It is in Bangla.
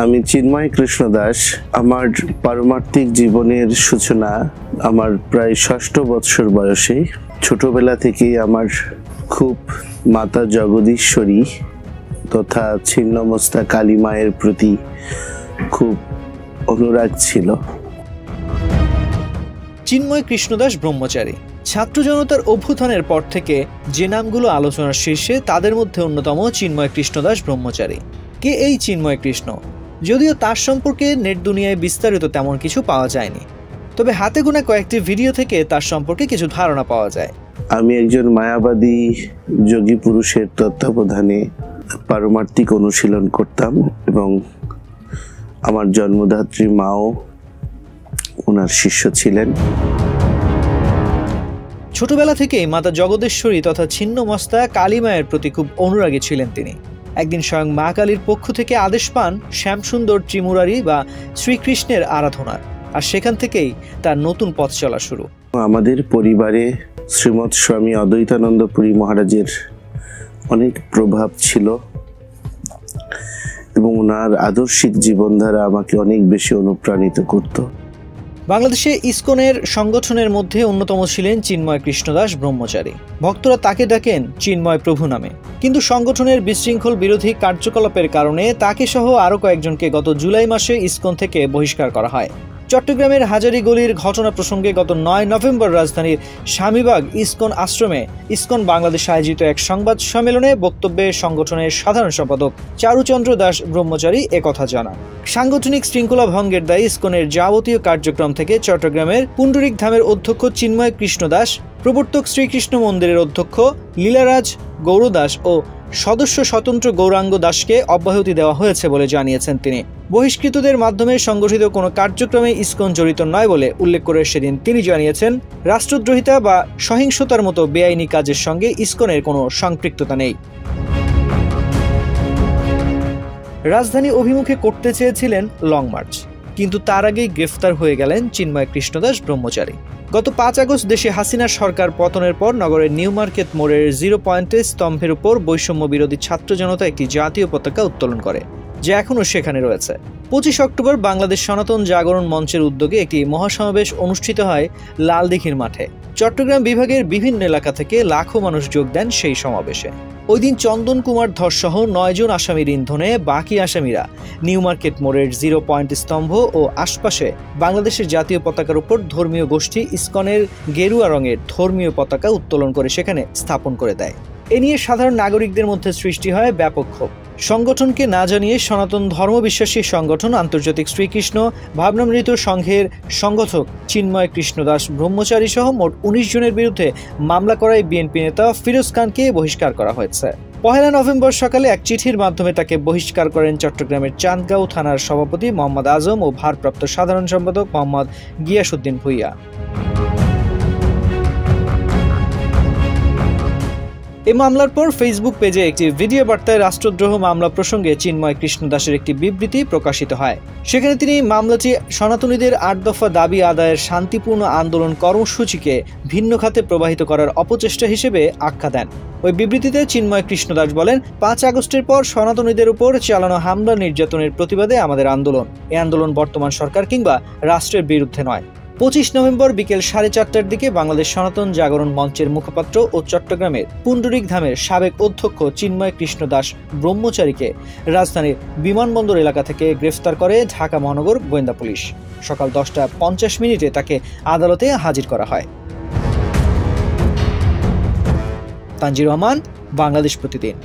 আমি চিন্ময় কৃষ্ণ দাস। আমার পারমার্থিক জীবনের সূচনা আমার প্রায় ৬ষ্ঠ বৎসর বয়সে। ছোটবেলা থেকেই আমার খুব মাতা জগদীশ্বরী তথা ছিন্নমস্তা কালী মায়ের প্রতি খুব অনুরাগ ছিল। চিন্ময় কৃষ্ণ দাস ব্রহ্মচারী ছাত্র জনতার অভ্যুত্থানের পর থেকে যে নামগুলো আলোচনার শীর্ষে তাদের মধ্যে অন্যতম চিন্ময় কৃষ্ণ দাস ব্রহ্মচারী। কে এই চিন্ময় কৃষ্ণ? যদিও তার সম্পর্কে নেট দুনিয়ায় বিস্তারিত তেমন কিছু পাওয়া যায়নি, তবে হাতে গোনা কয়েকটি ভিডিও থেকে তার সম্পর্কে কিছু ধারণা পাওয়া যায়। আমি একজন মায়াবাদী যোগী পুরুষের তত্ত্বাবধানে পারমার্থিক অনুশীলন করতাম এবং আমার জন্মদাত্রী মাও ওনার শিষ্য ছিলেন। ছোটবেলা থেকেই মাতা জগদেশ্বরী তথা ছিন্নমস্তা কালী মায়ের প্রতি খুব অনুরাগী ছিলেন তিনি। একদিন স্বয়ং মা কালীর পক্ষ থেকে আদেশ পান শ্যামসুন্দর ত্রিমুরারি বা শ্রীকৃষ্ণের আরাধনার, আর সেখান থেকেই তার নতুন পথ চলা শুরু। আমাদের পরিবারে শ্রীমৎ স্বামী অদ্বৈতানন্দ পুরী মহারাজের অনেক প্রভাব ছিল এবং ওনার আদর্শিক জীবনধারা আমাকে অনেক বেশি অনুপ্রাণিত করত। বাংলাদেশে ইসকনের সংগঠনের মধ্যে অন্যতম ছিলেন চিন্ময় কৃষ্ণ দাস ব্রহ্মচারী। ভক্তরা তাকে ডাকেন চিন্ময় প্রভু নামে। কিন্তু সংগঠনের বিশৃঙ্খল বিরোধী কার্যকলাপের কারণে তাকে সহ আরও কয়েকজনকে গত জুলাই মাসে ইসকন থেকে বহিষ্কার করা হয়। চট্টগ্রামের হাজারীগলির ঘটনা প্রসঙ্গে গত ৯ নভেম্বর রাজধানীর স্বামীবাগ ইসকন আশ্রমে ইসকন বাংলাদেশ আয়োজিত এক সংবাদ সম্মেলনে বক্তব্যে সংগঠনের সাধারণ সম্পাদক চারুচন্দ্র দাস ব্রহ্মচারী একথা জানান। সাংগঠনিক শৃঙ্খলা ভঙ্গের দায়ে ইসকনের যাবতীয় কার্যক্রম থেকে চট্টগ্রামের পুণ্ডরিক ধামের অধ্যক্ষ চিন্ময় কৃষ্ণ দাস, প্রবর্তক শ্রীকৃষ্ণ মন্দিরের অধ্যক্ষ লীলারাজ গৌর দাস ও সদস্য স্বতন্ত্র গৌরাঙ্গ দাসকে অব্যাহতি দেওয়া হয়েছে বলে জানিয়েছেন তিনি। বহিষ্কৃতদের মাধ্যমে সংগঠিত কোনো কার্যক্রমে ইসকন জড়িত নয় বলে উল্লেখ করে সেদিন তিনি জানিয়েছেন, রাষ্ট্রদ্রোহিতা বা সহিংসতার মতো বেআইনি কাজের সঙ্গে ইসকনের কোনো সম্পৃক্ততা নেই। রাজধানী অভিমুখে করতে চেয়েছিলেন লং মার্চ, কিন্তু তার আগেই গ্রেফতার হয়ে গেলেন চিন্ময় কৃষ্ণ দাস ব্রহ্মচারী। গত ৫ আগস্ট দেশে হাসিনা সরকার পতনের পর নগরের নিউ মার্কেট মোড়ের 0 পয়েন্টে স্তম্ভের উপর বৈষম্য বিরোধী ছাত্র জনতা একটি জাতীয় পতাকা উত্তোলন করে, যা এখনও সেখানে রয়েছে। ২৫ অক্টোবর বাংলাদেশ সনাতন জাগরণ মঞ্চের উদ্যোগে একটি মহাসমাবেশ অনুষ্ঠিত হয় লালদিঘির মাঠে। চট্টগ্রাম বিভাগের বিভিন্ন এলাকা থেকে লাখো মানুষ যোগ দেন সেই সমাবেশে। ওই দিন চন্দন কুমার ধর সহ ৯ জন আসামির ইন্ধনে বাকি আসামিরা নিউ মার্কেট মোড়ের 0 পয়েন্ট স্তম্ভ ও আশপাশে বাংলাদেশের জাতীয় পতাকার উপর ধর্মীয় গোষ্ঠী ইসকনের গেরুয়া রঙের ধর্মীয় পতাকা উত্তোলন করে সেখানে স্থাপন করে দেয়। এ নিয়ে সাধারণ নাগরিকদের মধ্যে সৃষ্টি হয় ব্যাপক ক্ষোভ। সংগঠনকে না জানিয়ে সনাতন ধর্মবিশ্বাসী সংগঠন আন্তর্জাতিক শ্রীকৃষ্ণ ভাবনামৃত সংঘের সংগঠক চিন্ময় কৃষ্ণ দাস ব্রহ্মচারী সহ মোট ১৯ জনের বিরুদ্ধে মামলা করায় বিএনপি নেতা ফিরোজ খানকে বহিষ্কার করা হয়েছে। ১ নভেম্বর সকালে এক চিঠির মাধ্যমে তাকে বহিষ্কার করেন চট্টগ্রামের চান্দগাঁও থানার সভাপতি মোহাম্মদ আজম ও ভারপ্রাপ্ত সাধারণ সম্পাদক মোহাম্মদ গিয়াসউদ্দিন ভূঁইয়া। এই মামলার পর ফেসবুক পেজে একটি ভিডিও বার্তায় রাষ্ট্রদ্রোহ মামলা প্রসঙ্গে চিন্ময় কৃষ্ণ দাসের একটি বিবৃতি প্রকাশিত হয়। সেখানে তিনি মামলাটি সনাতনীদের ৮ দফা দাবি আদায়ের শান্তিপূর্ণ আন্দোলন কর্মসূচিকে ভিন্ন খাতে প্রবাহিত করার অপচেষ্টা হিসেবে আখ্যা দেন। ওই বিবৃতিতে চিন্ময় কৃষ্ণ দাস বলেন, ৫ আগস্টের পর সনাতনীদের উপর চালানো হামলা নির্যাতনের প্রতিবাদে আমাদের আন্দোলন। এই আন্দোলন বর্তমান সরকার কিংবা রাষ্ট্রের বিরুদ্ধে নয়। ২৫ নভেম্বর বিকেল ৪:৩০টার দিকে বাংলাদেশ সনাতন জাগরণ মঞ্চের মুখপাত্র ও চট্টগ্রামের পুণ্ডরিক ধামের সাবেক অধ্যক্ষ চিন্ময় কৃষ্ণ দাস ব্রহ্মচারীকে রাজধানীর বিমানবন্দর এলাকা থেকে গ্রেফতার করে ঢাকা মহানগর গোয়েন্দা পুলিশ। সকাল ১০টা ৫০ তাকে আদালতে হাজির করা হয়। তানজির রহমান, বাংলাদেশ প্রতিদিন।